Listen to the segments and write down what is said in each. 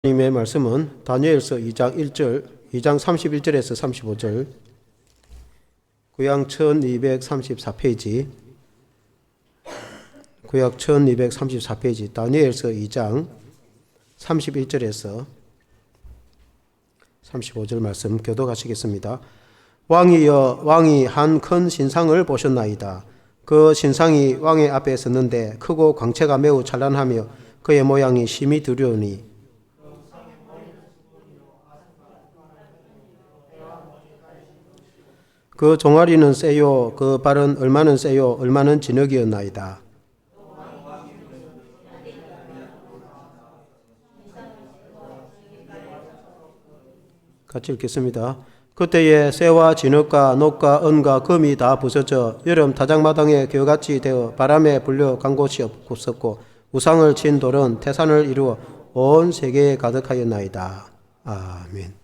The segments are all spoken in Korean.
하나님의 말씀은 다니엘서 2장 31절에서 35절, 구약 1234페이지, 다니엘서 2장 31절에서 35절 말씀 교독하시겠습니다. 왕이여, 왕이 한 큰 신상을 보셨나이다. 그 신상이 왕의 앞에 섰는데 크고 광채가 매우 찬란하며 그의 모양이 심히 두려우니 그 종아리는 세요, 그 발은 얼마는 세요, 얼마는 진흙이었나이다. 같이 읽겠습니다. 그때에 쇠와 진흙과 녹과 은과 금이 다 부서져 여름 타작마당에 겨같이 되어 바람에 불려 간 곳이 없었고 우상을 친 돌은 태산을 이루어 온 세계에 가득하였나이다. 아멘.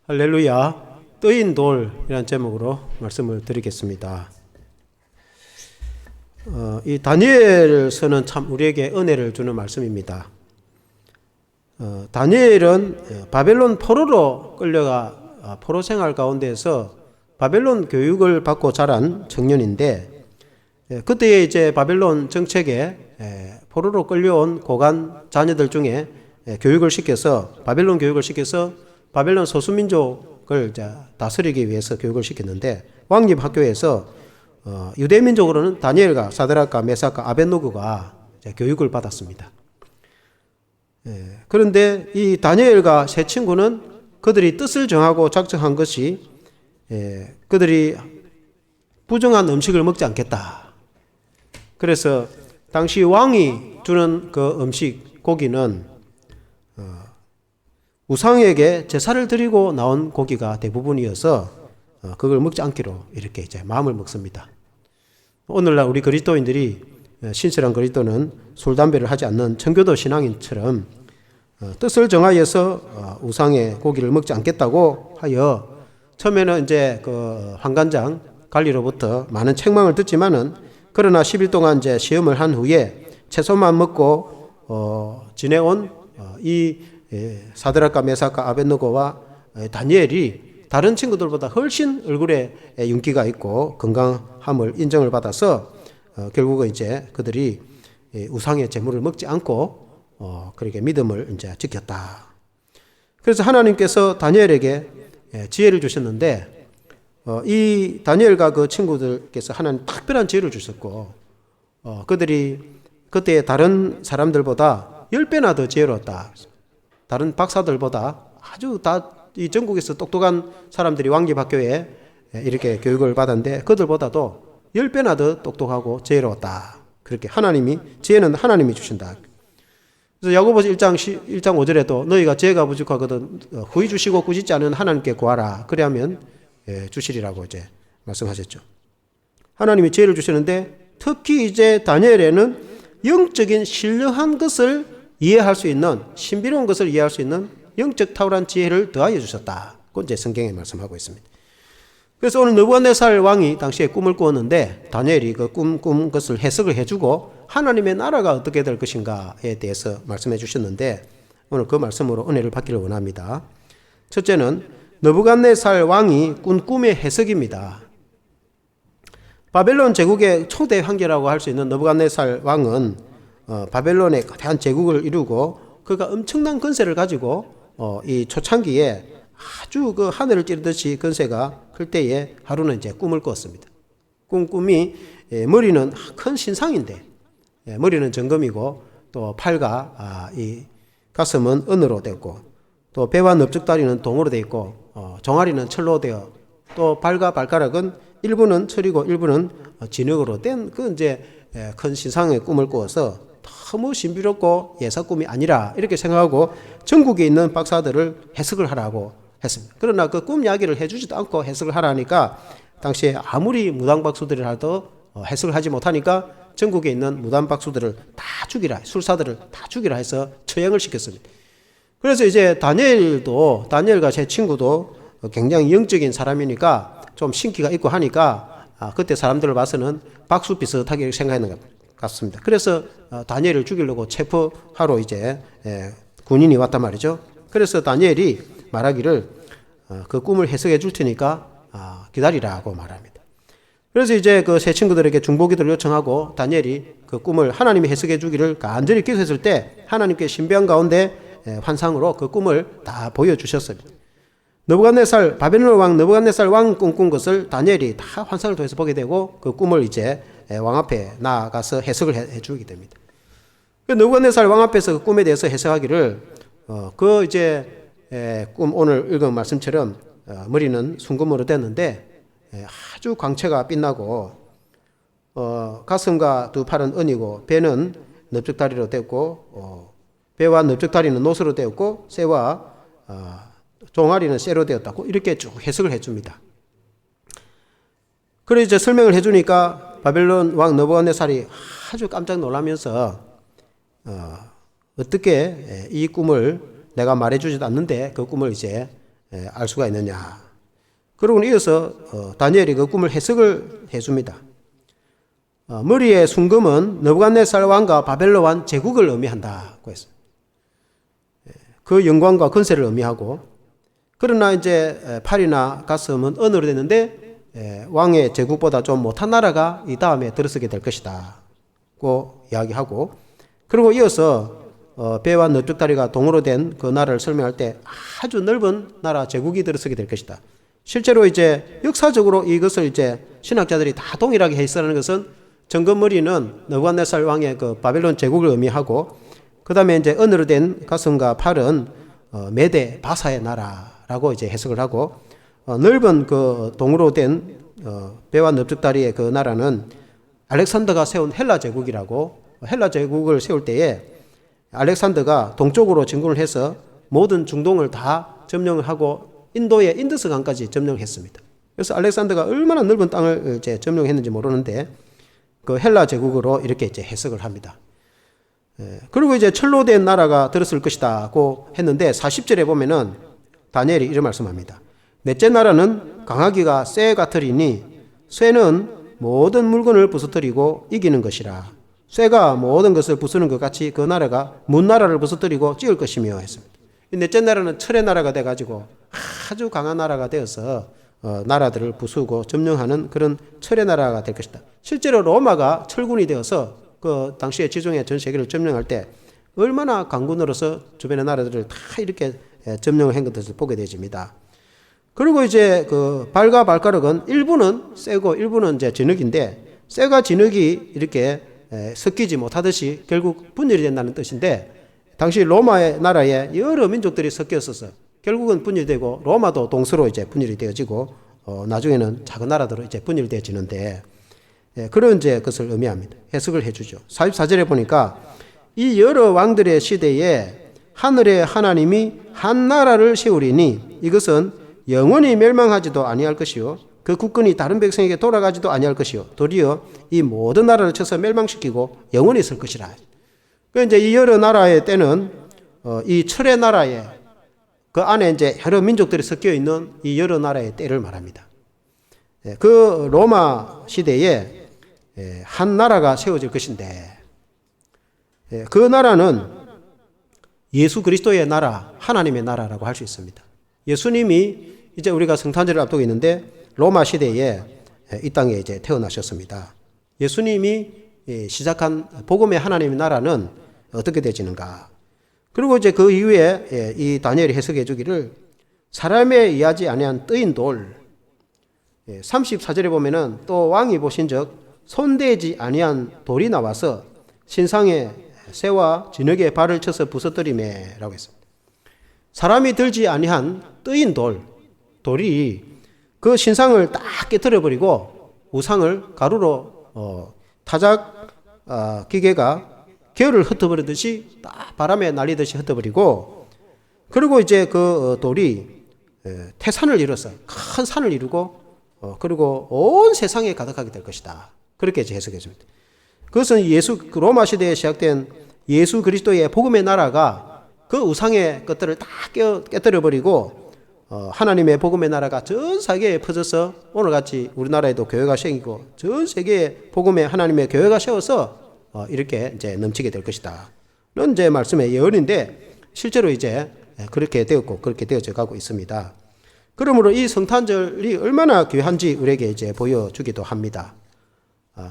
할렐루야. 뜨인 돌이라는 제목으로 말씀을 드리겠습니다. 이 다니엘서는 참 우리에게 은혜를 주는 말씀입니다. 다니엘은 바벨론 포로로 끌려가 포로 생활 가운데서 바벨론 교육을 받고 자란 청년인데, 그때에 이제 바벨론 정책에 포로로 끌려온 고관 자녀들 중에 바벨론 교육을 시켜서 바벨론 소수민족을 다스리기 위해서 교육을 시켰는데, 왕립 학교에서 유대민족으로는 다니엘과 사드락과 메삭과 아벳노고가 교육을 받았습니다. 그런데 이 다니엘과 세 친구는 그들이 뜻을 정하고 작정한 것이 그들이 부정한 음식을 먹지 않겠다. 그래서 당시 왕이 주는 그 음식, 고기는 우상에게 제사를 드리고 나온 고기가 대부분이어서 그걸 먹지 않기로 이렇게 이제 마음을 먹습니다. 오늘날 우리 그리스도인들이 신실한 그리스도는 술, 담배를 하지 않는 청교도 신앙인처럼 뜻을 정하여서 우상의 고기를 먹지 않겠다고 하여 처음에는 이제 그 환관장 관리로부터 많은 책망을 듣지만은, 그러나 10일 동안 이제 시험을 한 후에 채소만 먹고 지내온 이 사드락과 메삭과 아벳노고와 다니엘이 다른 친구들보다 훨씬 얼굴에 윤기가 있고 건강함을 인정을 받아서 결국은 이제 그들이 우상의 제물을 먹지 않고 그렇게 믿음을 이제 지켰다. 그래서 하나님께서 다니엘에게 지혜를 주셨는데, 이 다니엘과 그 친구들께서 하나님 특별한 지혜를 주셨고, 그들이 그때 다른 사람들보다 10배나 더 지혜로웠다. 다른 박사들보다 아주 이 전국에서 똑똑한 사람들이 왕립학교에 이렇게 교육을 받았는데 그들보다도 10배나 더 똑똑하고 지혜로웠다. 그렇게 지혜는 하나님이 주신다. 그래서 야고보서 1장 5절에도 너희가 지혜가 부족하거든 후히 주시고 꾸짖지 않은 하나님께 구하라. 그래야면 주시리라고 이제 말씀하셨죠. 하나님이 지혜를 주시는데, 특히 이제 다니엘에는 영적인 신령한 것을 이해할 수 있는, 신비로운 것을 이해할 수 있는 영적 탁월한 지혜를 더하여 주셨다. 그건 이제 성경에 말씀하고 있습니다. 그래서 오늘 느부갓네살 왕이 당시에 꿈을 꾸었는데 다니엘이 그 꾼 것을 해석을 해주고 하나님의 나라가 어떻게 될 것인가에 대해서 말씀해 주셨는데, 오늘 그 말씀으로 은혜를 받기를 원합니다. 첫째는 느부갓네살 왕이 꾼 꿈의 해석입니다. 바벨론 제국의 초대 황제라고 할 수 있는 느부갓네살 왕은 바벨론의 거대한 제국을 이루고 그가 엄청난 권세를 가지고 이 초창기에 아주 그 하늘을 찌르듯이 권세가 클 때에 하루는 이제 꿈을 꿨습니다. 꿈이 머리는 큰 신상인데 머리는 정금이고 또 팔과 이 가슴은 은으로 되었고 또 배와 넓적다리는 동으로 되어 있고 종아리는 철로 되어 또 발과 발가락은 일부는 철이고 일부는 진흙으로 된 그 이제 큰 신상의 꿈을 꾸어서 너무 신비롭고 예사 꿈이 아니라 이렇게 생각하고 전국에 있는 박사들을 해석을 하라고 했습니다. 그러나 그 꿈 이야기를 해주지도 않고 해석을 하라니까 당시에 아무리 무당박수들을 하도 해석을 하지 못하니까 전국에 있는 무당박수들을 다 죽이라, 술사들을 다 죽이라 해서 처형을 시켰습니다. 그래서 이제 다니엘과 제 친구도 굉장히 영적인 사람이니까 좀 신기가 있고 하니까 그때 사람들을 봐서는 박수 비슷하게 생각했는 것 같습니다. 그래서 다니엘을 죽이려고 체포하러 이제 군인이 왔단 말이죠. 그래서 다니엘이 말하기를 그 꿈을 해석해 줄 테니까 기다리라고 말합니다. 그래서 이제 그 세 친구들에게 중보기도를 요청하고 다니엘이 그 꿈을 하나님이 해석해 주기를 간절히 기도했을 때 하나님께 신비한 가운데 환상으로 그 꿈을 다 보여주셨습니다. 바벨론 왕 느부갓네살 왕 꿈꾼 것을 다니엘이 다 환상을 통해서 보게 되고 그 꿈을 이제 왕 앞에 나아가서 해석을 해주게 됩니다. 그 느부갓네살 왕 앞에서 그 꿈에 대해서 해석하기를 그 이제 꿈 오늘 읽은 말씀처럼 머리는 순금으로 됐는데 아주 광채가 빛나고 가슴과 두 팔은 은이고 배는 넓적다리로 되었고 배와 넓적다리는 노스로 되었고 새와 종아리는 쇠로 되었다고 이렇게 쭉 해석을 해줍니다. 그래서 이제 설명을 해주니까 바벨론 왕 느부갓네살이 아주 깜짝 놀라면서 어떻게 이 꿈을 내가 말해주지도 않는데 그 꿈을 이제 알 수가 있느냐. 그러고 이어서 다니엘이 그 꿈을 해석을 해줍니다. 머리의 순금은 느부갓네살 왕과 바벨론 왕 제국을 의미한다고 했어요. 그 영광과 권세를 의미하고 그러나 이제 팔이나 가슴은 은으로 됐는데 왕의 제국보다 좀 못한 나라가 이 다음에 들어서게 될 것이다고 이야기하고 그리고 이어서 배와 넓적다리가 동으로 된 그 나라를 설명할 때 아주 넓은 나라 제국이 들어서게 될 것이다. 실제로 이제 역사적으로 이것을 이제 신학자들이 다 동일하게 해석하는 것은 정금머리는 느부갓네살 왕의 그 바벨론 제국을 의미하고 그 다음에 이제 은으로 된 가슴과 팔은 메데 바사의 나라라고 이제 해석을 하고 넓은 그 동으로 된 배와 넓적다리의 그 나라는 알렉산더가 세운 헬라 제국이라고 헬라 제국을 세울 때에 알렉산더가 동쪽으로 진군을 해서 모든 중동을 다 점령을 하고 인도의 인더스 강까지 점령했습니다. 그래서 알렉산더가 얼마나 넓은 땅을 이제 점령했는지 모르는데 그 헬라 제국으로 이렇게 이제 해석을 합니다. 그리고 이제 철로 된 나라가 들었을 것이다고 했는데 40절에 보면은 다니엘이 이런 말씀합니다. 넷째 나라는 강하기가 쇠 같으리니 쇠는 모든 물건을 부서뜨리고 이기는 것이라. 쇠가 모든 것을 부수는 것 같이 그 나라가 문나라를 부서뜨리고 찌을 것이며 했습니다. 이 넷째 나라는 철의 나라가 돼가지고 아주 강한 나라가 되어서 나라들을 부수고 점령하는 그런 철의 나라가 될 것이다. 실제로 로마가 철군이 되어서 그 당시에 지중해 전 세계를 점령할 때 얼마나 강군으로서 주변의 나라들을 다 이렇게 점령을 한 것을 보게 되집니다. 그리고 이제 그 발과 발가락은 일부는 쇠고 일부는 이제 진흙인데 쇠가 진흙이 이렇게 섞이지 못하듯이 결국 분열이 된다는 뜻인데 당시 로마의 나라에 여러 민족들이 섞였어서 결국은 분열되고 로마도 동서로 이제 분열이 되어지고 나중에는 작은 나라들로 이제 분열되어지는데 그런 이제 것을 의미합니다. 해석을 해주죠. 44절에 보니까 이 여러 왕들의 시대에 하늘의 하나님이 한 나라를 세우리니 이것은 영원히 멸망하지도 아니할 것이요 그 국권이 다른 백성에게 돌아가지도 아니할 것이요 도리어 이 모든 나라를 쳐서 멸망시키고 영원히 있을 것이라. 그 이제 이 여러 나라의 때는 이 철의 나라에 그 안에 이제 여러 민족들이 섞여 있는 이 여러 나라의 때를 말합니다. 그 로마 시대에 한 나라가 세워질 것인데 그 나라는 예수 그리스도의 나라, 하나님의 나라라고 할 수 있습니다. 예수님이 이제 우리가 성탄절을 앞두고 있는데 로마 시대에 이 땅에 이제 태어나셨습니다. 예수님이 시작한 복음의 하나님의 나라는 어떻게 되지는가? 그리고 이제 그 이후에 이 다니엘이 해석해 주기를 사람에 의하지 아니한 뜨인 돌 34절에 보면은 또 왕이 보신즉 손대지 아니한 돌이 나와서 신상의 새와 진흙에 발을 쳐서 부서뜨리매라고 했습니다. 사람이 들지 아니한 뜨인 돌이 그 신상을 딱 깨뜨려버리고 우상을 가루로 타작 기계가 겨를 흩어버리듯이 딱 바람에 날리듯이 흩어버리고 그리고 이제 그 돌이 태산을 이뤄서 큰 산을 이루고 그리고 온 세상에 가득하게 될 것이다. 그렇게 이제 해석해 줍니다. 그것은 로마 시대에 시작된 예수 그리스도의 복음의 나라가 그 우상의 것들을 다 깨뜨려버리고 하나님의 복음의 나라가 전 세계에 퍼져서 오늘같이 우리나라에도 교회가 생기고 전 세계에 복음의 하나님의 교회가 세워서 이렇게 이제 넘치게 될 것이다. 이런 이제 말씀의 예언인데 실제로 이제 그렇게 되었고 그렇게 되어져 가고 있습니다. 그러므로 이 성탄절이 얼마나 귀한지 우리에게 이제 보여주기도 합니다.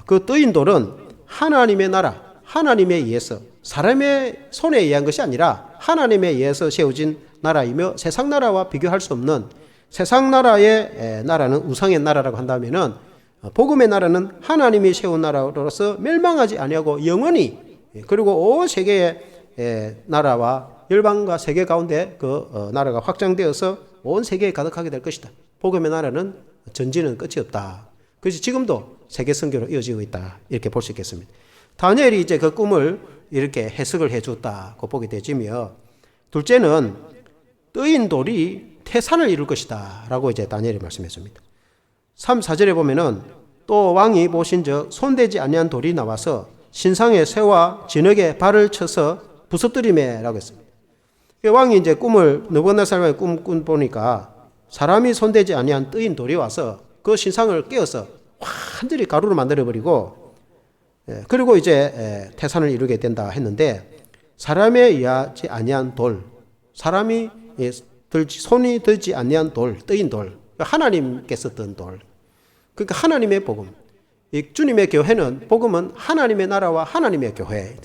그 뜨인 돌은 하나님의 나라, 하나님에 의해서 사람의 손에 의한 것이 아니라 하나님에 의해서 세워진 나라이며 세상 나라와 비교할 수 없는 세상 나라의 나라는 우상의 나라라고 한다면은 복음의 나라는 하나님이 세운 나라로서 멸망하지 아니하고 영원히 그리고 온 세계의 나라와 열방과 세계 가운데 그 나라가 확장되어서 온 세계에 가득하게 될 것이다. 복음의 나라는 전지는 끝이 없다. 그래서 지금도 세계 선교로 이어지고 있다. 이렇게 볼 수 있겠습니다. 다니엘이 이제 그 꿈을 이렇게 해석을 해주었다고 보게 되지며, 둘째는 뜨인 돌이 태산을 이룰 것이다 라고 이제 다니엘이 말씀했습니다. 3, 4절에 보면은 또 왕이 보신즉 손대지 아니한 돌이 나와서 신상의 새와 진흙에 발을 쳐서 부서뜨리매 라고 했습니다. 왕이 이제 꿈을 느부갓네살 왕의 꿈 보니까 사람이 손대지 아니한 뜨인 돌이 와서 그 신상을 깨어서 완전히 가루로 만들어버리고, 그리고 이제 태산을 이루게 된다 했는데, 사람에 의하지 아니한 돌, 사람이 손이 들지 아니한 돌, 뜨인 돌, 하나님께서 뜬 돌. 그러니까 하나님의 복음. 이 주님의 교회는, 복음은 하나님의 나라와 하나님의 교회.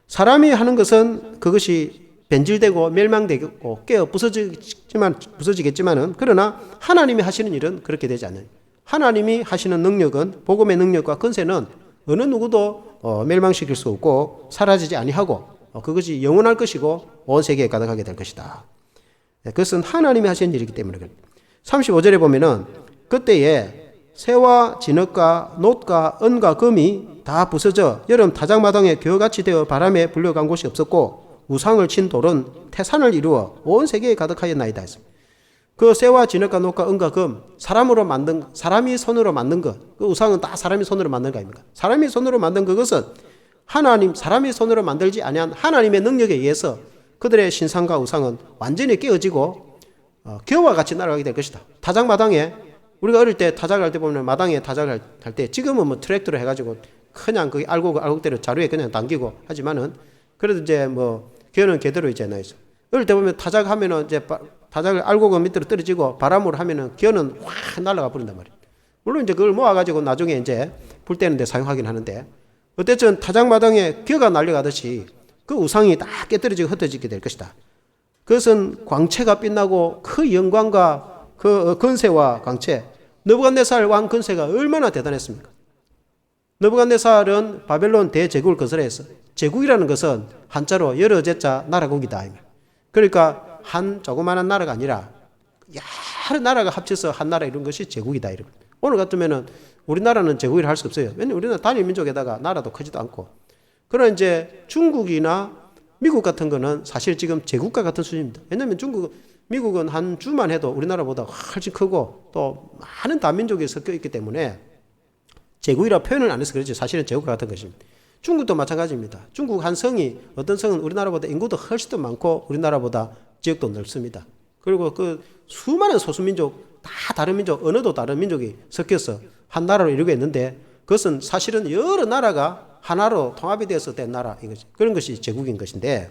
사람이 하는 것은 그것이 변질되고 멸망되고 깨어 부서지겠지만은, 그러나 하나님이 하시는 일은 그렇게 되지 않아요. 하나님이 하시는 능력은, 복음의 능력과 권세는 어느 누구도 멸망시킬 수 없고 사라지지 아니하고 그것이 영원할 것이고 온 세계에 가득하게 될 것이다. 그것은 하나님이 하신 일이기 때문에 그래요. 35절에 보면은 그때에 새와 진흙과 놋과 은과 금이 다 부서져 여름 타작마당에 겨같이 되어 바람에 불려간 곳이 없었고 우상을 친 돌은 태산을 이루어 온 세계에 가득하였나이다 했습니다. 그 새와 진흙과 놋과 은과 금, 사람이 손으로 만든 것, 그 우상은 다 사람이 손으로 만든 거 아닙니까? 사람이 손으로 만든 그것은 사람이 손으로 만들지 아니한 하나님의 능력에 의해서 그들의 신상과 우상은 완전히 깨어지고 겨와 같이 날아가게 될 것이다. 타작마당에, 우리가 어릴 때 타작할 때 보면 마당에 타작할 때, 지금은 뭐 트랙터로 해가지고 그냥 그 알곡대로 자루에 그냥 당기고 하지만은, 그래도 이제 뭐 겨는 겨대로 이제 나 있어. 어릴 때 보면 타작하면은 이제 타작을 알곡은 밑으로 떨어지고 바람으로 하면은 겨는 확 날아가 버린단 말이에요. 물론 이제 그걸 모아가지고 나중에 이제 불 때는 데 사용하긴 하는데, 어쨌든 타작마당에 겨가 날려가듯이 그 우상이 다 깨뜨려지고 흩어지게 될 것이다. 그것은 광채가 빛나고 그 영광과 그 권세와 광채, 느부갓네살 왕 권세가 얼마나 대단했습니까? 느부갓네살은 바벨론 대제국을 건설해서, 제국이라는 것은 한자로 여러 제자 나라국이다. 그러니까 한 조그마한 나라가 아니라 여러 나라가 합쳐서 한 나라 이룬 것이 제국이다. 오늘 같으면은 우리나라는 제국이라 할 수 없어요. 왜냐면 우리는 단일 민족에다가 나라도 크지도 않고. 그러나 이제 중국이나 미국 같은 거는 사실 지금 제국과 같은 수준입니다. 왜냐면 미국은 한 주만 해도 우리나라보다 훨씬 크고 또 많은 다민족이 섞여 있기 때문에 제국이라 표현을 안 해서 그렇지 사실은 제국과 같은 것입니다. 중국도 마찬가지입니다. 중국 한 성이, 어떤 성은 우리나라보다 인구도 훨씬 더 많고 우리나라보다 지역도 넓습니다. 그리고 그 수많은 소수민족, 다 다른 민족, 언어도 다른 민족이 섞여서 한 나라로 이루게 했는데, 그것은 사실은 여러 나라가 하나로 통합이 되어서 된 나라, 그런 것이 제국인 것인데,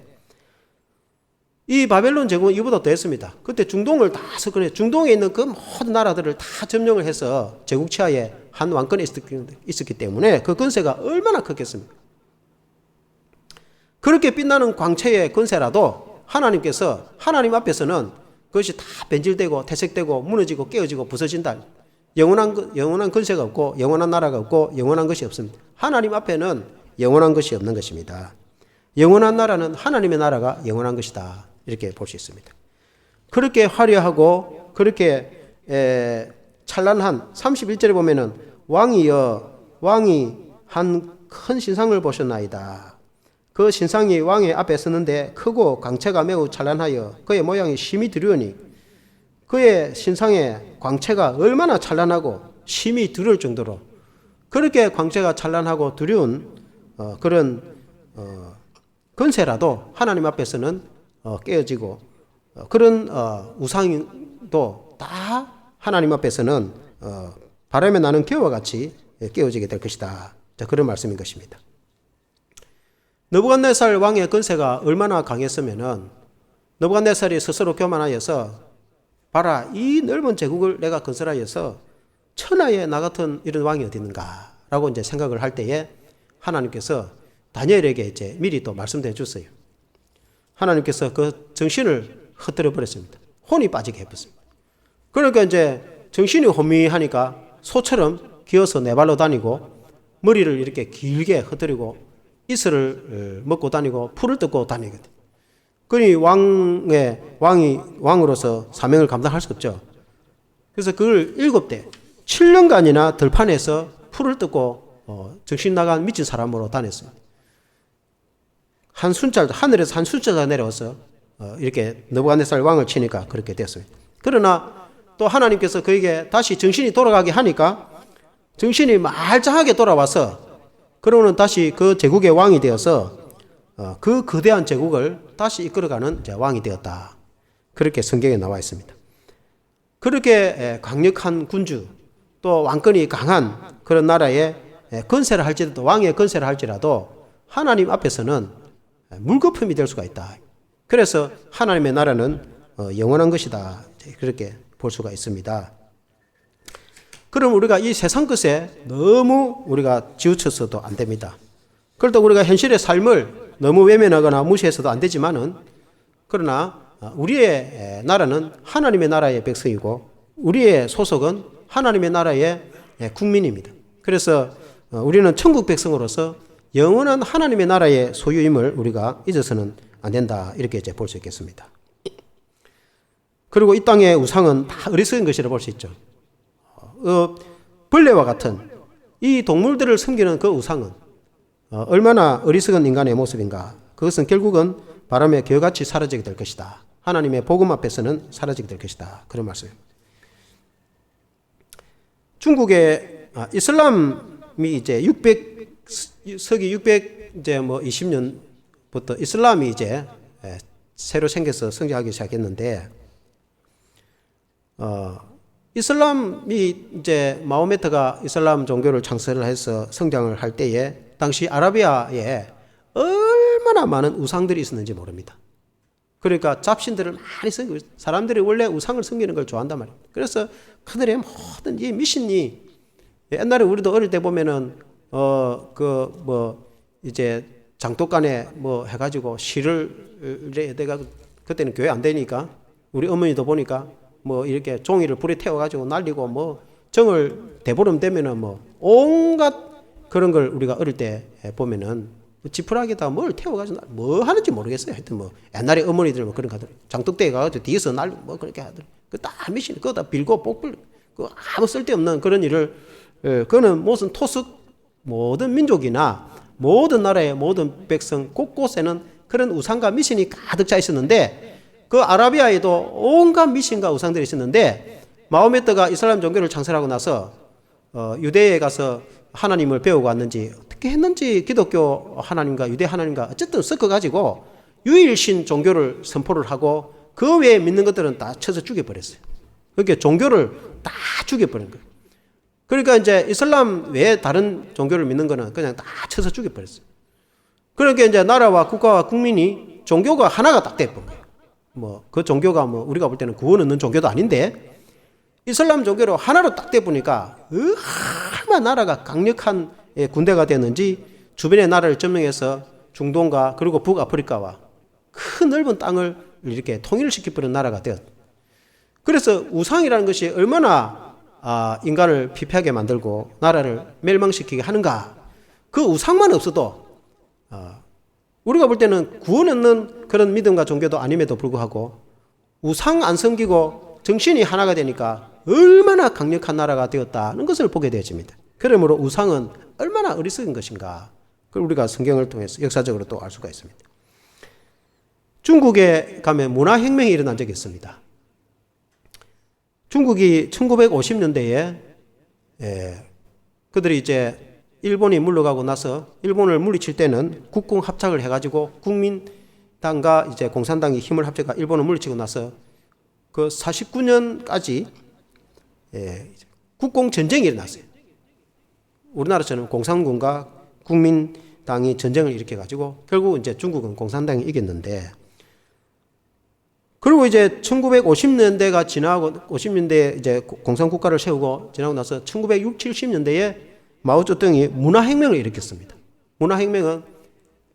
이 바벨론 제국은 이보다 더 했습니다. 그때 중동을 다 석권해, 중동에 있는 그 모든 나라들을 다 점령을 해서 제국치하에 한 왕권이 있었기 때문에 그 권세가 얼마나 컸겠습니까? 그렇게 빛나는 광채의 권세라도 하나님께서, 하나님 앞에서는 그것이 다 변질되고 퇴색되고 무너지고 깨어지고 부서진다. 영원한 권세가 없고 영원한 나라가 없고 영원한 것이 없습니다. 하나님 앞에는 영원한 것이 없는 것입니다. 영원한 나라는 하나님의 나라가 영원한 것이다. 이렇게 볼 수 있습니다. 그렇게 화려하고 그렇게 찬란한 31절에 보면은 왕이 한 큰 신상을 보셨나이다. 그 신상이 왕의 앞에 섰는데 크고 광채가 매우 찬란하여 그의 모양이 심히 두려우니, 그의 신상의 광채가 얼마나 찬란하고 심히 두려울 정도로 그렇게 광채가 찬란하고 두려운 그런 권세라도 하나님 앞에서는 깨어지고, 그런 우상도 다 하나님 앞에서는 바람에 나는 겨와 같이 깨어지게 될 것이다. 자, 그런 말씀인 것입니다. 느부갓네살 왕의 권세가 얼마나 강했으면은 느부갓네살이 스스로 교만하여서 봐라, 이 넓은 제국을 내가 건설하여서 천하에 나 같은 이런 왕이 어디 있는가라고 이제 생각을 할 때에 하나님께서 다니엘에게 이제 미리 또 말씀도 해줬어요. 하나님께서 그 정신을 흩뜨려 버렸습니다. 혼이 빠지게 해버렸습니다. 그러니까 이제 정신이 혼미하니까 소처럼 기어서 네 발로 다니고 머리를 이렇게 길게 흩뜨리고 이슬을 먹고 다니고 풀을 뜯고 다니거든. 그러니 왕으로서 사명을 감당할 수 없죠. 그래서 그걸 7대 7년간이나 들판에서 풀을 뜯고 정신 나간 미친 사람으로 다녔습니다. 한 순찰, 하늘에서 한 순찰가 내려와서 이렇게 느부갓네살 왕을 치니까 그렇게 됐습니다. 그러나 또 하나님께서 그에게 다시 정신이 돌아가게 하니까 정신이 말짱하게 돌아와서 그러고는 다시 그 제국의 왕이 되어서 그 거대한 제국을 다시 이끌어가는 왕이 되었다. 그렇게 성경에 나와 있습니다. 그렇게 강력한 군주 또 왕권이 강한 그런 나라에 건세를 할지라도 왕의 건세를 할지라도 하나님 앞에서는 물거품이 될 수가 있다. 그래서 하나님의 나라는 영원한 것이다. 그렇게 볼 수가 있습니다. 그럼 우리가 이 세상 것에 너무 우리가 지우쳐서도 안 됩니다. 그렇다고 우리가 현실의 삶을 너무 외면하거나 무시해서도 안 되지만은 그러나 우리의 나라는 하나님의 나라의 백성이고 우리의 소속은 하나님의 나라의 국민입니다. 그래서 우리는 천국 백성으로서 영원한 하나님의 나라의 소유임을 우리가 잊어서는 안 된다. 이렇게 이제 볼 수 있겠습니다. 그리고 이 땅의 우상은 다 어리석은 것이라 볼 수 있죠. 벌레와 같은 이 동물들을 섬기는 그 우상은 얼마나 어리석은 인간의 모습인가. 그것은 결국은 바람에 겨같이 사라지게 될 것이다. 하나님의 복음 앞에서는 사라지게 될 것이다. 그런 말씀입니다. 중국의 이슬람이 이제 서기 600 이제 20년부터 이슬람이 이제 새로 생겨서 성장하기 시작했는데 이슬람이 이제 마호메트가 이슬람 종교를 창설을 해서 성장을 할 때에 당시 아라비아에 얼마나 많은 우상들이 있었는지 모릅니다. 그러니까 잡신들을 많이 섬기고 사람들이 원래 우상을 섬기는 걸 좋아한단 말이에요. 그래서 그들의 모든 이 미신이 옛날에 우리도 어릴 때 보면은 이제 장독간에 해가지고 시를 내가 그때는 교회 안 되니까 우리 어머니도 보니까 이렇게 종이를 불에 태워가지고 날리고 정을 대보름 되면은 온갖 그런 걸 우리가 어릴 때 보면은 지푸라기에다 뭘 태워가지고 뭐 하는지 모르겠어요. 하여튼 옛날에 어머니들 그런 거 하더라고요. 장독대에 가가지고 뒤에서 날리고 그렇게 하더라고요. 그다 미신 그거 다 빌고 복불 그 아무 쓸데없는 그런 일을 그거는 무슨 토속 모든 민족이나 모든 나라의 모든 백성 곳곳에는 그런 우상과 미신이 가득 차 있었는데 그 아라비아에도 온갖 미신과 우상들이 있었는데 마호메트가 이슬람 종교를 창설하고 나서 유대에 가서 하나님을 배우고 왔는지 어떻게 했는지 기독교 하나님과 유대 하나님과 어쨌든 섞어가지고 유일신 종교를 선포를 하고 그 외에 믿는 것들은 다 쳐서 죽여버렸어요. 그렇게 종교를 다 죽여버린 거예요. 그러니까 이제 이슬람 외에 다른 종교를 믿는 거는 그냥 다 쳐서 죽여버렸어요. 그러니까 이제 나라와 국가와 국민이 종교가 하나가 딱 돼버린 거예요. 그 종교가 우리가 볼 때는 구원 얻는 종교도 아닌데 이슬람 종교로 하나로 딱 돼보니까 얼마나 나라가 강력한 군대가 됐는지 주변의 나라를 점령해서 중동과 그리고 북아프리카와 큰 넓은 땅을 이렇게 통일시켜버린 나라가 되었. 그래서 우상이라는 것이 얼마나 인간을 피폐하게 만들고 나라를 멸망시키게 하는가. 그 우상만 없어도 우리가 볼 때는 구원 얻는 그런 믿음과 종교도 아님에도 불구하고 우상 안 섬기고 정신이 하나가 되니까 얼마나 강력한 나라가 되었다는 것을 보게 되어집니다. 그러므로 우상은 얼마나 어리석은 것인가. 그걸 우리가 성경을 통해서 역사적으로 또 알 수가 있습니다. 중국에 가면 문화혁명이 일어난 적이 있습니다. 중국이 1950년대에 그들이 이제 일본이 물러가고 나서 일본을 물리칠 때는 국공 합작을 해가지고 국민당과 이제 공산당이 힘을 합쳐가 일본을 물리치고 나서 그 49년까지 국공 전쟁이 일어났어요. 우리나라처럼 공산군과 국민당이 전쟁을 일으켜가지고 결국 이제 중국은 공산당이 이겼는데 그리고 이제 1950년대가 지나고 50년대에 이제 공산국가를 세우고 지나고 나서 1960, 70년대에 마오쩌둥이 문화혁명을 일으켰습니다. 문화혁명은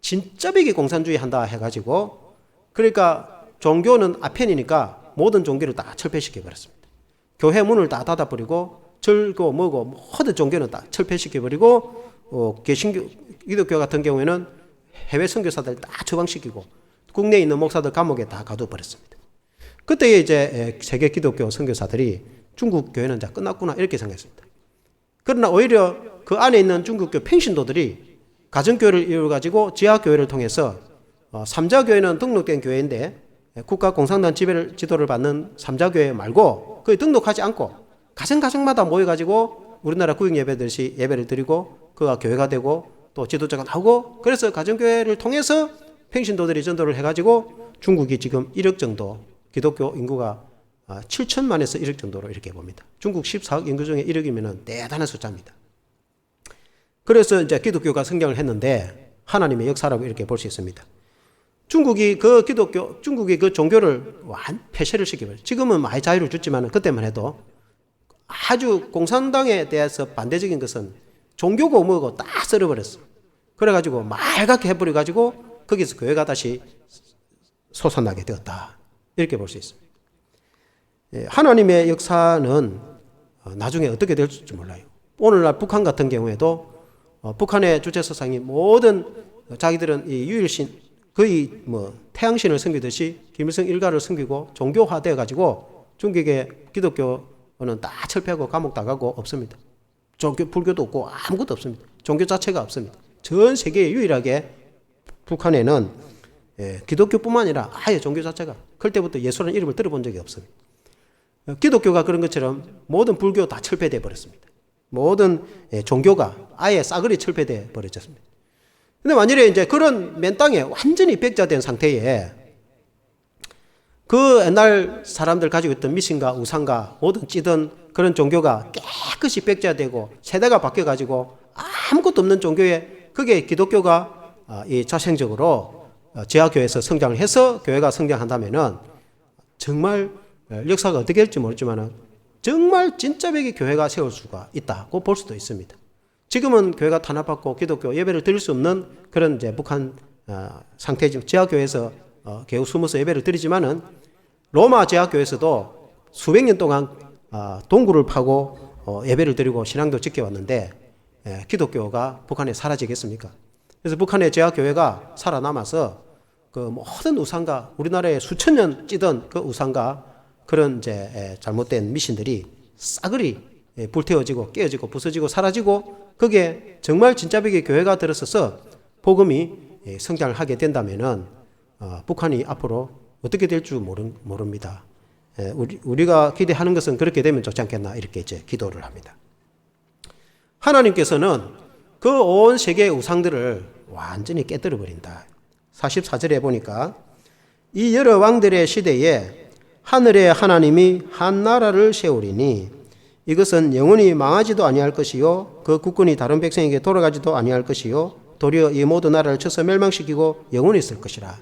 진짜 비기 공산주의 한다 해가지고 그러니까 종교는 아편이니까 모든 종교를 다 철폐시켜 버렸습니다. 교회 문을 다 닫아버리고 절고 뭐고 모든 종교는 다 철폐시켜버리고 개신교, 기독교 같은 경우에는 해외 선교사들 다 처방시키고 국내에 있는 목사들 감옥에 다 가둬버렸습니다. 그때 이제 세계 기독교 선교사들이 중국 교회는 이제 끝났구나 이렇게 생각했습니다. 그러나 오히려 그 안에 있는 중국교 평신도들이 가정교회를 이루어가지고 지하교회를 통해서 3자교회는 등록된 교회인데 국가 공산당 지도를 받는 3자교회 말고 거기 등록하지 않고 가정마다 모여가지고 우리나라 구역 예배듯이 예배를 드리고 그가 교회가 되고 또 지도자가 나오고 그래서 가정교회를 통해서 평신도들이 전도를 해가지고 중국이 지금 1억 정도 기독교 인구가 7천만에서 1억 정도로 이렇게 봅니다. 중국 14억 인구 중에 1억이면 대단한 숫자입니다. 그래서 이제 기독교가 성장을 했는데 하나님의 역사라고 이렇게 볼 수 있습니다. 중국이 그 종교를 폐쇄를 시켜버려요. 지금은 많이 자유를 줬지만 그때만 해도 아주 공산당에 대해서 반대적인 것은 종교고 뭐고 다 썰어버렸어. 그래가지고 말갛게 해버려가지고 거기서 교회가 다시 솟아나게 되었다. 이렇게 볼 수 있습니다. 하나님의 역사는 나중에 어떻게 될지 몰라요. 오늘날 북한 같은 경우에도 북한의 주체사상이 모든 자기들은 이 유일신 거의 태양신을 섬기듯이 김일성 일가를 섬기고 종교화되어 가지고 중국의 기독교는 다 철폐하고 감옥 다 가고 없습니다. 불교도 없고 아무것도 없습니다. 종교 자체가 없습니다. 전 세계에 유일하게 북한에는 기독교뿐만 아니라 아예 종교 자체가 클 때부터 예수라는 이름을 들어본 적이 없습니다. 기독교가 그런 것처럼 모든 불교 다 철폐되어 버렸습니다. 모든 종교가 아예 싸그리 철폐되어 버렸습니다. 근데 만일에 이제 그런 맨 땅에 완전히 백자된 상태에 그 옛날 사람들 가지고 있던 미신과 우상과 모든 찌든 그런 종교가 깨끗이 백자되고 세대가 바뀌어가지고 아무것도 없는 종교에 그게 기독교가 이 자생적으로 지하교회에서 성장을 해서 교회가 성장한다면은 정말 역사가 어떻게 될지 모르지만은 정말 진짜 백의 교회가 세울 수가 있다고 볼 수도 있습니다. 지금은 교회가 탄압받고 기독교 예배를 드릴 수 없는 그런 이제 북한 상태지만 지하교회에서 겨우 숨어서 예배를 드리지만은 로마 지하교회에서도 수백 년 동안 동굴을 파고 예배를 드리고 신앙도 지켜왔는데 기독교가 북한에 사라지겠습니까? 그래서 북한의 지하교회가 살아남아서 그 모든 우상과 우리나라에 수천 년 찌던 그 우상과 그런 이제 잘못된 미신들이 싸그리 불태워지고 깨어지고 부서지고 사라지고 그게 정말 진짜 백의 교회가 들어서서 복음이 성장을 하게 된다면은 북한이 앞으로 어떻게 될 줄 모릅니다. 우리가 기대하는 것은 그렇게 되면 좋지 않겠나 이렇게 이제 기도를 합니다. 하나님께서는 그 온 세계의 우상들을 완전히 깨뜨려 버린다. 44절에 보니까 이 여러 왕들의 시대에 하늘의 하나님이 한 나라를 세우리니 이것은 영원히 망하지도 아니할 것이요 그 국군이 다른 백성에게 돌아가지도 아니할 것이요 도리어 이 모든 나라를 쳐서 멸망시키고 영원히 있을 것이라.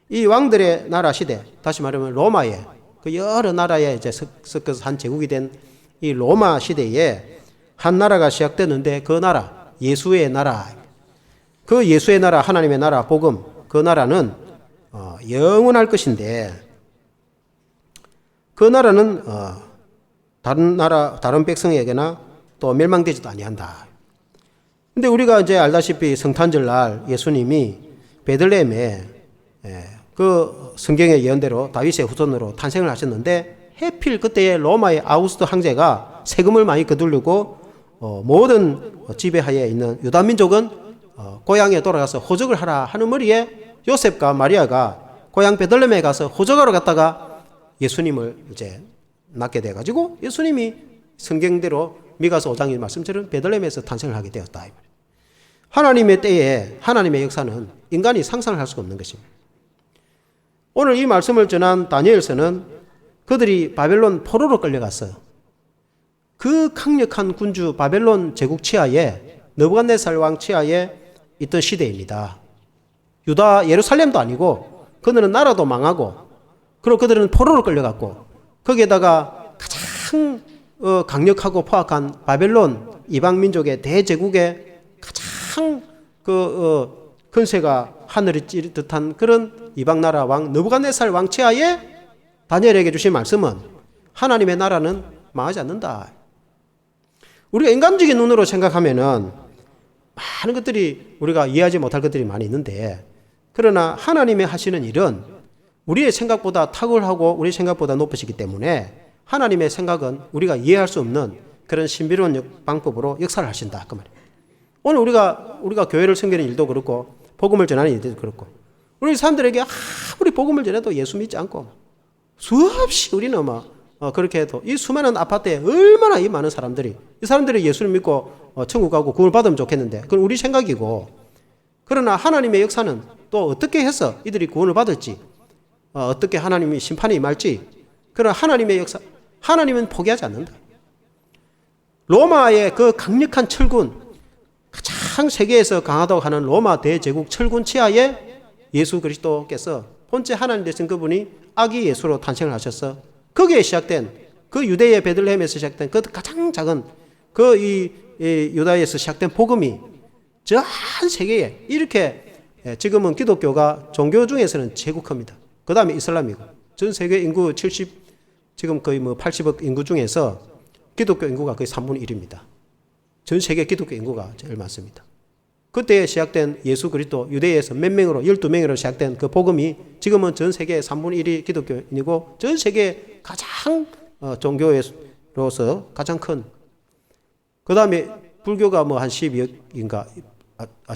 이 왕들의 나라 시대, 다시 말하면 로마의 그 여러 나라에 이제 섞어서 한 제국이 된 이 로마 시대에 한 나라가 시작되는데 그 나라 예수의 나라, 그 예수의 나라 하나님의 나라 복음 그 나라는 영원할 것인데 그 나라는 다른 백성에게나 또 멸망되지도 아니한다. 근데 우리가 이제 알다시피 성탄절 날 예수님이 베들레헴에 그 성경의 예언대로 다윗의 후손으로 탄생을 하셨는데 해필 그때의 로마의 아우구스트 황제가 세금을 많이 거두려고 모든 지배하에 있는 유다 민족은 고향에 돌아가서 호적을 하라 하는 머리에 요셉과 마리아가 고향 베들레헴에 가서 호적하러 갔다가 예수님을 이제 낳게 돼 가지고 예수님이 성경대로 미가서 5장 1 말씀처럼 베들레헴에서 탄생을 하게 되었다. 하나님의 때에 하나님의 역사는 인간이 상상을 할 수가 없는 것입니다. 오늘 이 말씀을 전한 다니엘서는 그들이 바벨론 포로로 끌려갔어. 그 강력한 군주 바벨론 제국 치하에 느부갓네살 왕 치하에 있던 시대입니다. 유다 예루살렘도 아니고 그들은 나라도 망하고 그리고 그들은 포로로 끌려갔고 거기에다가 가장 강력하고 포악한 바벨론 이방민족의 대제국의 가장 근세가 하늘이 찌르 듯한 그런 이방나라 왕 느부갓네살 왕치하에 다니엘에게 주신 말씀은 하나님의 나라는 망하지 않는다. 우리가 인간적인 눈으로 생각하면은 많은 것들이 우리가 이해하지 못할 것들이 많이 있는데, 그러나 하나님의 하시는 일은 우리의 생각보다 탁월하고 우리 생각보다 높으시기 때문에 하나님의 생각은 우리가 이해할 수 없는 그런 신비로운 방법으로 역사를 하신다 그 말이에요. 오늘 우리가 교회를 섬기는 일도 그렇고 복음을 전하는 일도 그렇고 우리 사람들에게 아무리 복음을 전해도 예수 믿지 않고 수없이 우리는 그렇게 해도 이 수많은 아파트에 얼마나 이 많은 사람들이 이 사람들이 예수를 믿고 천국 가고 구원을 받으면 좋겠는데 그건 우리 생각이고, 그러나 하나님의 역사는 또 어떻게 해서 이들이 구원을 받을지, 어떻게 하나님이 심판이 임할지, 그러나 하나님의 역사, 하나님은 포기하지 않는다. 로마의 그 강력한 철군, 가장 세계에서 강하다고 하는 로마 대제국 철군 치하에 예수 그리스도께서 본체 하나님 되신 그분이 아기 예수로 탄생을 하셔서 거기에 시작된 그 유대의 베들레헴에서 시작된 그 가장 작은 이 유다에서 시작된 복음이 전 세계에 이렇게 지금은 기독교가 종교 중에서는 최고 큽니다. 그 다음에 이슬람이고 전 세계 인구 지금 거의 80억 인구 중에서 기독교 인구가 거의 3분의 1입니다. 전 세계 기독교 인구가 제일 많습니다. 그때 시작된 예수 그리스도 유대에서 몇 명으로 12명으로 시작된 그 복음이 지금은 전 세계 3분의 1이 기독교인이고 전 세계 가장 종교로서 가장 큰, 그 다음에 불교가 한 12억인가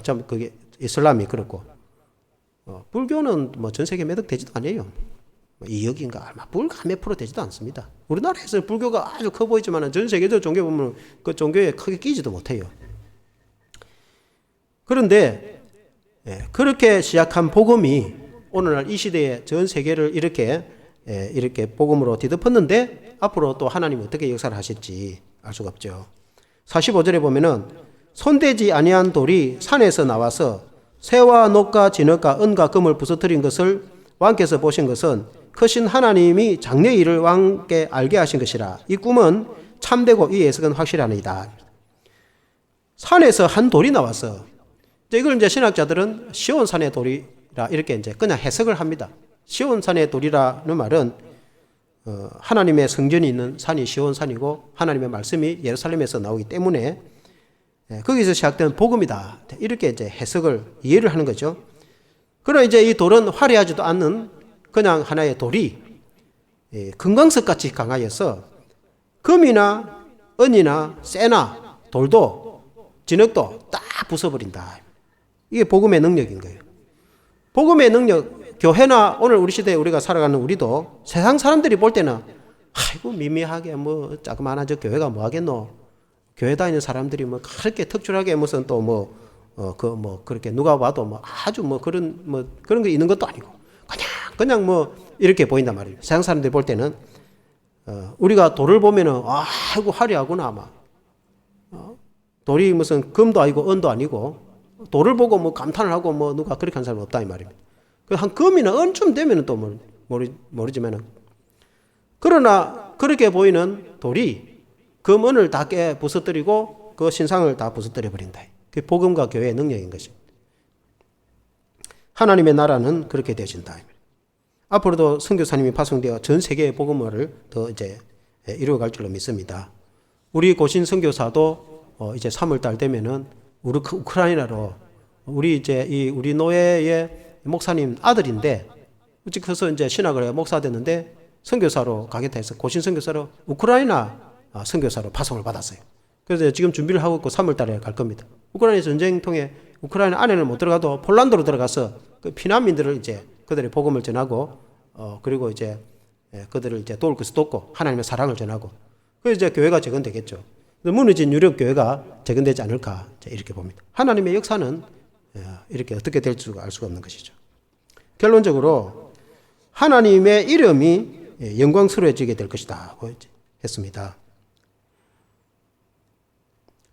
참 그게 이슬람이 그렇고 불교는 전 세계 몇 억 되지도 않아요. 2억인가 얼마 불과 몇 프로 되지도 않습니다. 우리나라에서 불교가 아주 커 보이지만 전 세계적 종교 보면 그 종교에 크게 끼지도 못해요. 그런데 그렇게 시작한 복음이 오늘날 이 시대에 전 세계를 이렇게 복음으로 뒤덮었는데 앞으로 또 하나님이 어떻게 역사를 하실지 알 수가 없죠. 45절에 보면은 손대지 아니한 돌이 산에서 나와서 새와 녹과 진흙과 은과 금을 부서뜨린 것을 왕께서 보신 것은 크신 하나님이 장래의 일을 왕께 알게 하신 것이라. 이 꿈은 참되고 이 예석은 확실하니이다. 산에서 한 돌이 나와서 이걸 이제 신학자들은 시온산의 돌이라 이렇게 이제 그냥 해석을 합니다. 시온산의 돌이라는 말은 하나님의 성전이 있는 산이 시온산이고 하나님의 말씀이 예루살렘에서 나오기 때문에 거기서 시작된 복음이다. 이렇게 이제 해석을 이해를 하는 거죠. 그러나 이제 이 돌은 화려하지도 않는 그냥 하나의 돌이 금광석 같이 강하여서 금이나 은이나 쇠나 돌도 진흙도 딱 부숴버린다. 이게 복음의 능력인 거예요. 복음의 능력, 교회나 오늘 우리 시대에 우리가 살아가는 우리도 세상 사람들이 볼 때는 아이고 미미하게 자그마한 저 교회가 뭐 하겠노. 교회 다니는 사람들이 그렇게 특출하게 무슨 또 그렇게 누가 봐도 아주 그런 게 있는 것도 아니고 그냥 이렇게 보인단 말이에요. 세상 사람들이 볼 때는 우리가 돌을 보면은 아이고 화려하구나 돌이 무슨 금도 아니고 은도 아니고 돌을 보고 감탄을 하고 누가 그렇게 한 사람은 없다 이 말입니다. 한 금이나 은쯤 되면은 또 모르지만은 그러나 그렇게 보이는 돌이 금, 은을 다 깨 부서뜨리고 그 신상을 다 부서뜨려 버린다. 그게 복음과 교회의 능력인 것입니다. 하나님의 나라는 그렇게 되어진다. 앞으로도 선교사님이 파송되어 전 세계의 복음화를 더 이제 이루어갈 줄로 믿습니다. 우리 고신 선교사도 이제 3월달 되면은 우크라이나로 우리 노예의 목사님 아들인데 우리 커서 이제 신학을 해 목사 됐는데 선교사로 가겠다 해서 고신 선교사로 우크라이나 선교사로 파송을 받았어요. 그래서 지금 준비를 하고 있고 3월달에 갈 겁니다. 우크라이나 전쟁 통해 우크라이나 안에는 못 들어가도 폴란드로 들어가서 그 피난민들을 이제 그들의 복음을 전하고 그리고 이제 그들을 이제 도울 것을 돕고 하나님의 사랑을 전하고 그래서 이제 교회가 재건되겠죠. 무너진 유럽 교회가 재건되지 않을까 이렇게 봅니다. 하나님의 역사는 이렇게 어떻게 될 줄 알 수가 없는 것이죠. 결론적으로 하나님의 이름이 영광스러워지게 될 것이다 했습니다.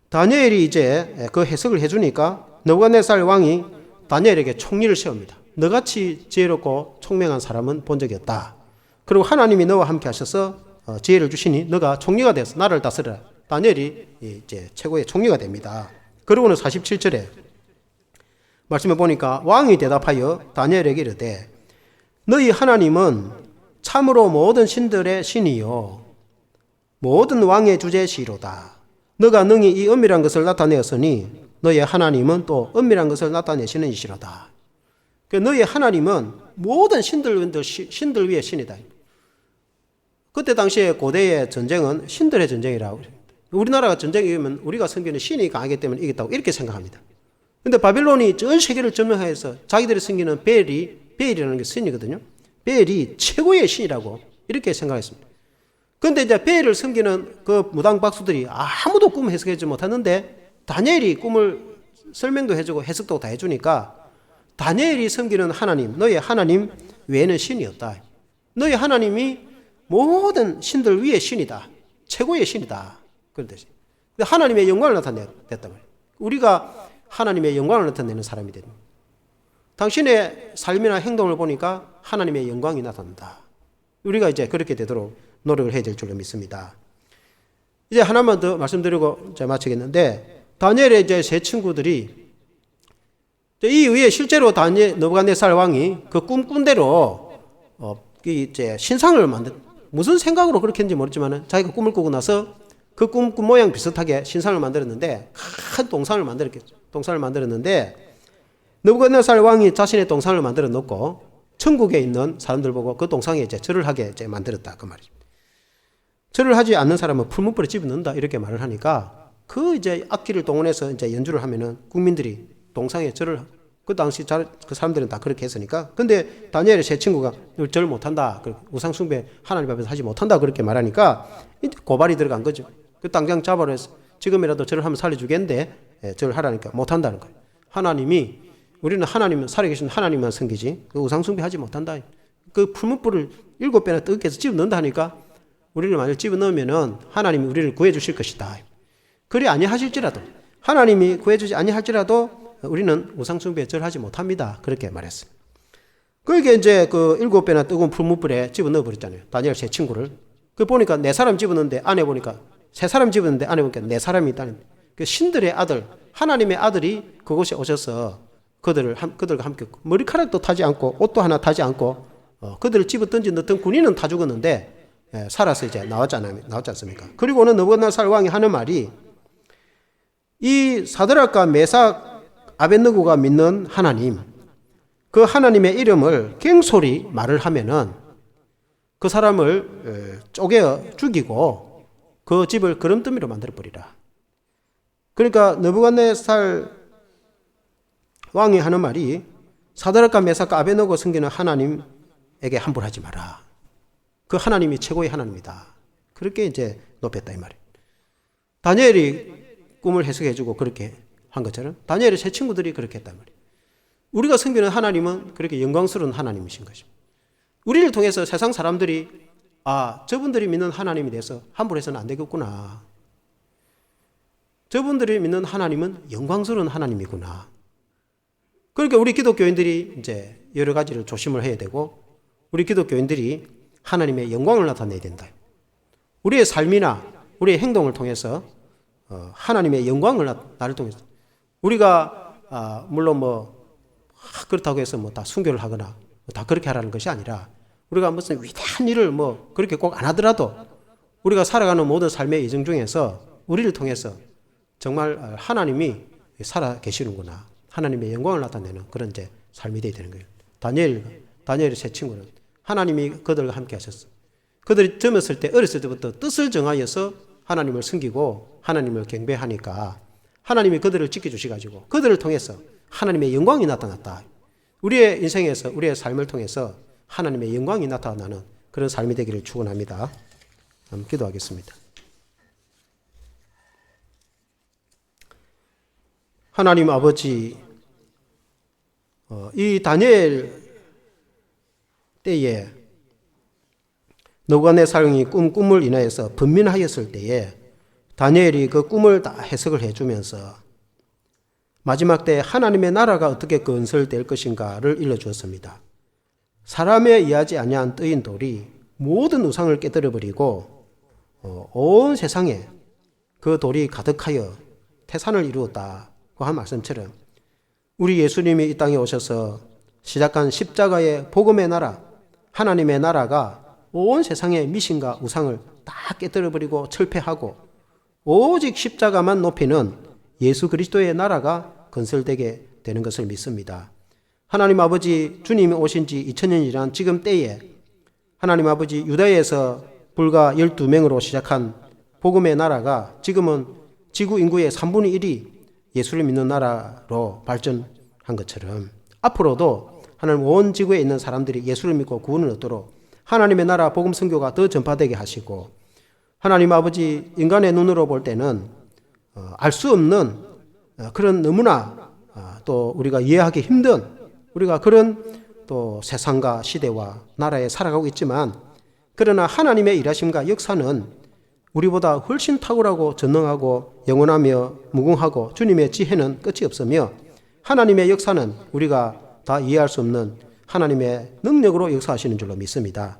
다니엘이 이제 그 해석을 해주니까 느부갓네살 왕이 다니엘에게 총리를 세웁니다. 너같이 지혜롭고 총명한 사람은 본 적이 없다. 그리고 하나님이 너와 함께 하셔서 지혜를 주시니 너가 총리가 되어서 나라를 다스려라. 다니엘이 이제 최고의 총리가 됩니다. 그러고는 47절에 말씀해 보니까 왕이 대답하여 다니엘에게 이르되 너희 하나님은 참으로 모든 신들의 신이요 모든 왕의 주제시로다. 너가 능히 이 은밀한 것을 나타내었으니 너희 하나님은 또 은밀한 것을 나타내시는 이시로다. 너희 하나님은 모든 신들 위의 신이다. 그때 당시에 고대의 전쟁은 신들의 전쟁이라고. 우리나라가 전쟁이 이기면 우리가 섬기는 신이 강하기 때문에 이겼다고 이렇게 생각합니다. 근데 바빌론이 전 세계를 점령해서 자기들이 섬기는 베일이라는 게 신이거든요. 베일이 최고의 신이라고 이렇게 생각했습니다. 근데 이제 베일을 섬기는 그 무당 박수들이 아무도 꿈 해석하지 못했는데 다니엘이 꿈을 설명도 해주고 해석도 다 해주니까 다니엘이 섬기는 하나님, 너희 하나님 외에는 신이 없다. 너희 하나님이 모든 신들 위의 신이다. 최고의 신이다. 그런 뜻이. 하나님의 영광을 나타냈단 말이에요. 우리가 하나님의 영광을 나타내는 사람이 됩니다. 당신의 삶이나 행동을 보니까 하나님의 영광이 나타난다. 우리가 이제 그렇게 되도록 노력을 해야 될 줄로 믿습니다. 이제 하나만 더 말씀드리고 이제 마치겠는데, 다니엘의 이제 세 친구들이 이 위에 실제로 느부갓네살 왕이 그 꿈꾼 대로 이제 신상을 무슨 생각으로 그렇게 했는지 모르지만 자기가 꿈을 꾸고 나서 그 꿈 모양 비슷하게 신상을 만들었는데 큰 동상을 만들었는데 느부갓네살 왕이 자신의 동상을 만들어 놓고 천국에 있는 사람들 보고 그 동상에 이제 절을 하게 이제 만들었다 그 말이죠. 절을 하지 않는 사람은 풀무불에 집어넣는다 이렇게 말을 하니까 그 이제 악기를 동원해서 이제 연주를 하면은 국민들이 동상에 절을 그 당시 그 사람들은 다 그렇게 했으니까. 근데 다니엘의 세 친구가 절 못한다, 우상 숭배 하나님 앞에서 하지 못한다 그렇게 말하니까 고발이 들어간 거죠. 그 당장 잡아라 해서 지금이라도 절을 하면 살려주겠는데 절을 하라니까 못한다는 거예요. 우리는 하나님은 살아계신 하나님만 섬기지 그 우상 숭배하지 못한다. 그 풀무불을 7배나 뜨겁게 해서 집어넣는다 하니까 우리를 만약 집어넣으면은 하나님이 우리를 구해주실 것이다. 그리 아니하실지라도 하나님이 구해주지 아니할지라도 우리는 우상숭배에 절하지 못합니다. 그렇게 말했어요. 그게 이제 그 7배나 뜨거운 풀무불에 집어넣어 버렸잖아요. 다니엘 세 친구를. 그 보니까 4사람 집어넣는데 안에 보니까 3사람 집어넣는데 안에 보니까 4사람이 있다는. 그 신들의 아들, 하나님의 아들이 그곳에 오셔서 그들과 함께 머리카락도 타지 않고 옷도 하나 타지 않고 그들을 집어 던진 어떤 군인은 다 죽었는데 살아서 이제 나왔지 않습니까? 그리고는 느부갓네살 왕이 하는 말이 이 사드락과 메삭 아벳느고가 믿는 하나님, 그 하나님의 이름을 갱소리 말을 하면은 그 사람을 쪼개 죽이고 그 집을 거름더미로 만들어 버리라. 그러니까 느부갓네살 왕이 하는 말이 사드락과 메삭과 아벳느고 섬기는 하나님에게 함부하지 마라. 그 하나님이 최고의 하나님이다. 그렇게 이제 높였다 이 말이에요. 다니엘이 꿈을 해석해주고 그렇게 한 것처럼 다니엘의 세 친구들이 그렇게 했단 말이에요. 우리가 섬기는 하나님은 그렇게 영광스러운 하나님이신 것입니다. 우리를 통해서 세상 사람들이 저분들이 믿는 하나님에 대해서 함부로 해서는 안 되겠구나. 저분들이 믿는 하나님은 영광스러운 하나님이구나. 그러니까 우리 기독교인들이 이제 여러 가지를 조심을 해야 되고 우리 기독교인들이 하나님의 영광을 나타내야 된다. 우리의 삶이나 우리의 행동을 통해서 하나님의 영광을 나를 통해서 우리가 물론 그렇다고 해서 다 순교를 하거나 다 그렇게 하라는 것이 아니라 우리가 무슨 위대한 일을 그렇게 꼭 안 하더라도 우리가 살아가는 모든 삶의 여정 중에서 우리를 통해서 정말 하나님이 살아 계시는구나. 하나님의 영광을 나타내는 그런 이제 삶이 되어야 되는 거예요. 다니엘의 세 친구는 하나님이 그들과 함께 하셨어. 그들이 젊었을 때 어렸을 때부터 뜻을 정하여서 하나님을 섬기고 하나님을 경배하니까 하나님이 그들을 지켜주셔가지고 그들을 통해서 하나님의 영광이 나타났다. 우리의 인생에서 우리의 삶을 통해서 하나님의 영광이 나타나는 그런 삶이 되기를 축원합니다. 한번 기도하겠습니다. 하나님 아버지, 이 다니엘 때에 느부갓네살이 꿈을 인하여서 번민하였을 때에 다니엘이 그 꿈을 다 해석을 해주면서 마지막 때 하나님의 나라가 어떻게 건설될 것인가를 일러주었습니다. 사람에 의하지 아니한 뜨인 돌이 모든 우상을 깨뜨려버리고 온 세상에 그 돌이 가득하여 태산을 이루었다고 한 말씀처럼 우리 예수님이 이 땅에 오셔서 시작한 십자가의 복음의 나라, 하나님의 나라가 온 세상의 미신과 우상을 다 깨뜨려버리고 철폐하고 오직 십자가만 높이는 예수 그리스도의 나라가 건설되게 되는 것을 믿습니다. 하나님 아버지 주님이 오신 지 2000년이란 지금 때에 하나님 아버지 유다에서 불과 12명으로 시작한 복음의 나라가 지금은 지구 인구의 3분의 1이 예수를 믿는 나라로 발전한 것처럼 앞으로도 하나님 온 지구에 있는 사람들이 예수를 믿고 구원을 얻도록 하나님의 나라 복음 선교가 더 전파되게 하시고 하나님 아버지 인간의 눈으로 볼 때는 알 수 없는 그런 너무나 또 우리가 이해하기 힘든 우리가 그런 또 세상과 시대와 나라에 살아가고 있지만 그러나 하나님의 일하심과 역사는 우리보다 훨씬 탁월하고 전능하고 영원하며 무궁하고 주님의 지혜는 끝이 없으며 하나님의 역사는 우리가 다 이해할 수 없는 하나님의 능력으로 역사하시는 줄로 믿습니다.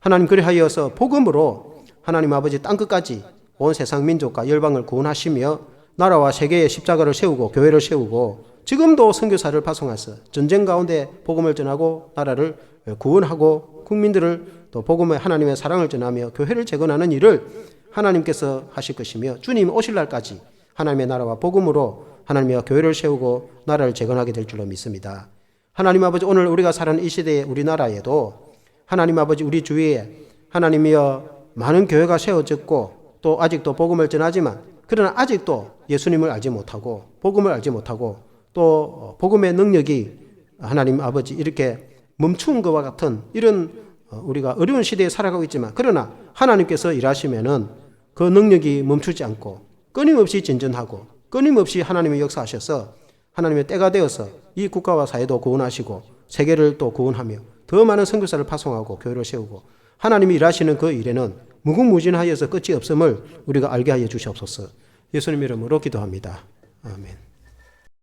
하나님 그리하여서 복음으로 하나님 아버지 땅끝까지 온 세상 민족과 열방을 구원하시며 나라와 세계의 십자가를 세우고 교회를 세우고 지금도 선교사를 파송해서 전쟁 가운데 복음을 전하고 나라를 구원하고 국민들을 또 복음의 하나님의 사랑을 전하며 교회를 재건하는 일을 하나님께서 하실 것이며 주님 오실 날까지 하나님의 나라와 복음으로 하나님의 교회를 세우고 나라를 재건하게 될 줄로 믿습니다. 하나님 아버지 오늘 우리가 사는 이 시대의 우리나라에도 하나님 아버지 우리 주위에 하나님이여 많은 교회가 세워졌고 또 아직도 복음을 전하지만 그러나 아직도 예수님을 알지 못하고 복음을 알지 못하고 또 복음의 능력이 하나님 아버지 이렇게 멈춘 것과 같은 이런 우리가 어려운 시대에 살아가고 있지만 그러나 하나님께서 일하시면은 그 능력이 멈추지 않고 끊임없이 진전하고 끊임없이 하나님의 역사하셔서 하나님의 때가 되어서 이 국가와 사회도 구원하시고 세계를 또 구원하며 더 많은 선교사를 파송하고 교회를 세우고 하나님이 일하시는 그 일에는 무궁무진하여서 끝이 없음을 우리가 알게 하여 주시옵소서. 예수님 이름으로 기도합니다. 아멘.